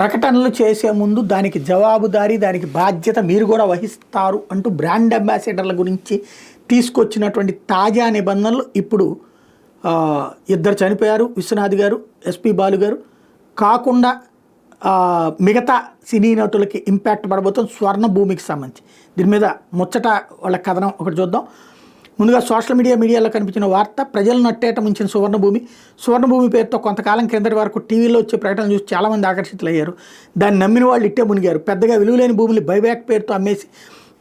ప్రకటనలు చేసే ముందు దానికి జవాబుదారీ, దానికి బాధ్యత మీరు కూడా వహిస్తారు అంటూ బ్రాండ్ అంబాసిడర్ల గురించి తీసుకొచ్చినటువంటి తాజా నిబంధనలు ఇప్పుడు ఇద్దరు చనిపోయారు. విశ్వనాథ్ గారు, ఎస్పి బాలు గారు కాకుండా మిగతా సినీ నటులకి ఇంపాక్ట్ పడబోతుంది స్వర్ణ భూమికి సంబంధించి. దీని మీద ముచ్చట వాళ్ళ కథనం ఒకటి చూద్దాం. ముందుగా సోషల్ మీడియాలో కనిపించిన వార్త, ప్రజలను నట్టేట ముంచిన సువర్ణభూమి పేరుతో కొంతకాలం కిందటి వరకు టీవీలో వచ్చే ప్రకటనలు చూసి చాలామంది ఆకర్షితులయ్యారు. దాన్ని నమ్మిన వాళ్ళు ఇట్టే మునిగారు. పెద్దగా విలువలేని భూములు బైబ్యాక్ పేరుతో అమ్మేసి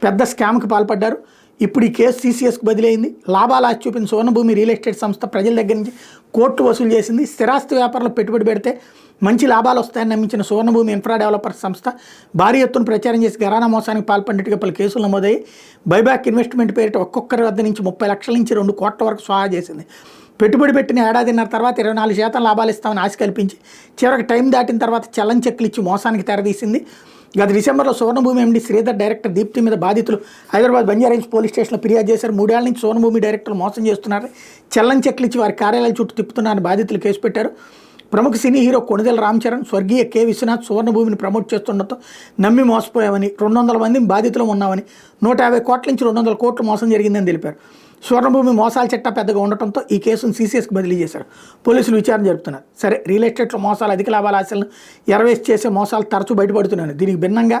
పెద్ద స్కామ్కి పాల్పడ్డారు. ఇప్పుడు ఈ కేసు CCSకు బదిలైంది. లాభాలు ఆశ చూపిన సువర్ణభూమి రియల్ ఎస్టేట్ సంస్థ ప్రజల దగ్గర నుంచి కోర్టు వసూలు చేసింది. స్థిరాస్తి వ్యాపారంలో పెట్టుబడి పెడితే మంచి లాభాలు వస్తాయని నమ్మించిన సువర్ణభూమి ఇన్ఫ్రా డెవలపర్స్ సంస్థ భారీ ఎత్తున ప్రచారం చేసి ఘరానా మోసానికి పాల్పడినట్టుగా పలు కేసులు నమోదయ్యి బైబ్యాక్ ఇన్వెస్ట్మెంట్ పేరిట ఒక్కొక్కరి వద్ద నుంచి 30 లక్షల నుంచి 2 కోట్ల వరకు స్వాహా చేసింది. పెట్టుబడి పెట్టిన ఏడాదిన్నర తర్వాత 24% లాభాలు ఇస్తామని ఆశ కల్పించి చివరికి టైం దాటిన తర్వాత చల్లని చెక్కులు ఇచ్చి మోసానికి తెరదీసింది. గత డిసెంబర్లో సువర్ణభూమి ఎండి శ్రీధర్, డైరెక్టర్ దీప్తి మీద బాధితులు హైదరాబాద్ బంజారాహిల్స్ పోలీస్ స్టేషన్లో ఫిర్యాదు చేశారు. 3 ఏళ్ల నుంచి సువర్ణభూమి డైరెక్టర్లు మోసం చేస్తున్నారు, చల్లని చెక్కులు ఇచ్చి వారి కార్యాలయాల చుట్టూ తిప్పుతున్నారని బాధితులు కేసు పెట్టారు. ప్రముఖ సినీ హీరో కొణిదెల రామ్ చరణ్, స్వర్గీయ కె విశ్వనాథ్ సువర్ణభూమిని ప్రమోట్ చేస్తుండటంతో నమ్మి మోసపోయామని, 200 మంది బాధితులు ఉన్నామని, 150 కోట్ల నుంచి 200 కోట్లు మోసం జరిగిందని తెలిపారు. సువర్ణభూమి మోసాల చట్టా పెద్దగా ఉండటంతో ఈ కేసును CCSకు బదిలీ చేశారు. పోలీసులు విచారణ జరుపుతున్నారు. సరే, రియల్ ఎస్టేట్లో మోసాలు, అధిక లాభాల ఆశలను ఎరవేసి చేసే మోసాలు తరచూ బయటపడుతున్నాయి. దీనికి భిన్నంగా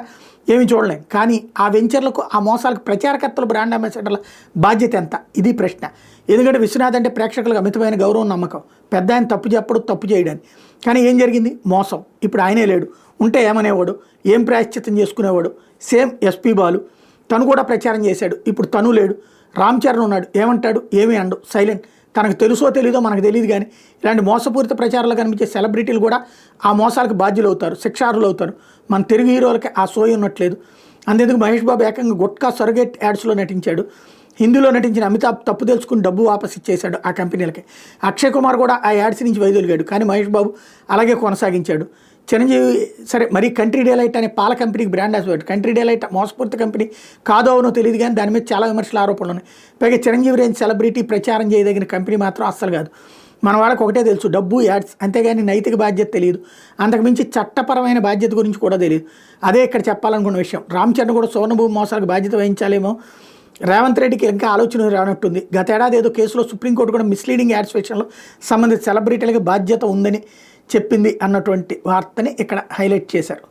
ఏమీ చూడలేం. కానీ ఆ వెంచర్లకు, ఆ మోసాలకు ప్రచారకర్తలు, బ్రాండ్ అంబాసిడర్ల బాధ్యత ఎంత? ఇది ప్రశ్న. ఎందుకంటే విశ్వనాథ్ అంటే ప్రేక్షకులకు అమితమైన గౌరవం, నమ్మకం. పెద్ద ఆయన తప్పు చెప్పడు, తప్పు చేయడానికి. కానీ ఏం జరిగింది? మోసం. ఇప్పుడు ఆయనే లేడు. ఉంటే ఏమనేవాడు, ఏం ప్రాయశ్చిత్తం చేసుకునేవాడు? సేమ్ ఎస్పి బాలు, తను కూడా ప్రచారం చేశాడు. ఇప్పుడు తను లేడు. రామ్ చరణ్ ఉన్నాడు, ఏమంటాడు? ఏమీ అండు, సైలెంట్. తనకు తెలుసో తెలీదో మనకు తెలియదు. కానీ ఇలాంటి మోసపూరిత ప్రచారాలు కనిపించే సెలబ్రిటీలు కూడా ఆ మోసాలకు బాధ్యులు అవుతారు, శిక్షార్హులు అవుతారు. మన తెలుగు హీరోలకి ఆ సోయి ఉన్నట్లేదు. అంతేందుకు మహేష్ బాబు ఏకంగా గుట్కా సొరగేట్ యాడ్స్లో నటించాడు. హిందీలో నటించిన అమితాబ్ తప్పు తెలుసుకుని డబ్బు వాపసు ఇచ్చేశాడు ఆ కంపెనీలకి. అక్షయ్ కుమార్ కూడా ఆ యాడ్స్ నుంచి వైదొలిగాడు. కానీ మహేష్ బాబు అలాగే కొనసాగించాడు. చిరంజీవి సరే, మరి కంట్రీ డేలైట్ అనే పాల కంపెనీకి బ్రాండ్ అంబాసిడర్. కంట్రీ డేలైట్ మోసపూరిత కంపెనీ కాదో అవునో తెలియదు, కానీ దాని మీద చాలా విమర్శలు, ఆరోపణలు ఉన్నాయి. పైగా చిరంజీవి రేంజ్ సెలబ్రిటీ ప్రచారం చేయదగిన కంపెనీ మాత్రం అస్సలు కాదు. మన వాళ్ళకి ఒకటే తెలుసు, డబ్బు, యాడ్స్. అంతేగాని నైతిక బాధ్యత తెలియదు. అంతకుమించి చట్టపరమైన బాధ్యత గురించి కూడా తెలియదు. అదే ఇక్కడ చెప్పాలనుకున్న విషయం. రామ్ చరణ్ కూడా సువర్ణభూమి మోసాలకు బాధ్యత వహించాలేమో. రేవంత్ రెడ్డికి ఇంకా ఆలోచన రానట్టుంది. గత ఏడాది ఏదో కేసులో సుప్రీంకోర్టు కూడా మిస్లీడింగ్ యాడ్స్ విషయంలో సంబంధిత సెలబ్రిటీలకు బాధ్యత ఉందని చెప్పింది అన్నటువంటి వార్తని ఇక్కడ హైలైట్ చేశారు.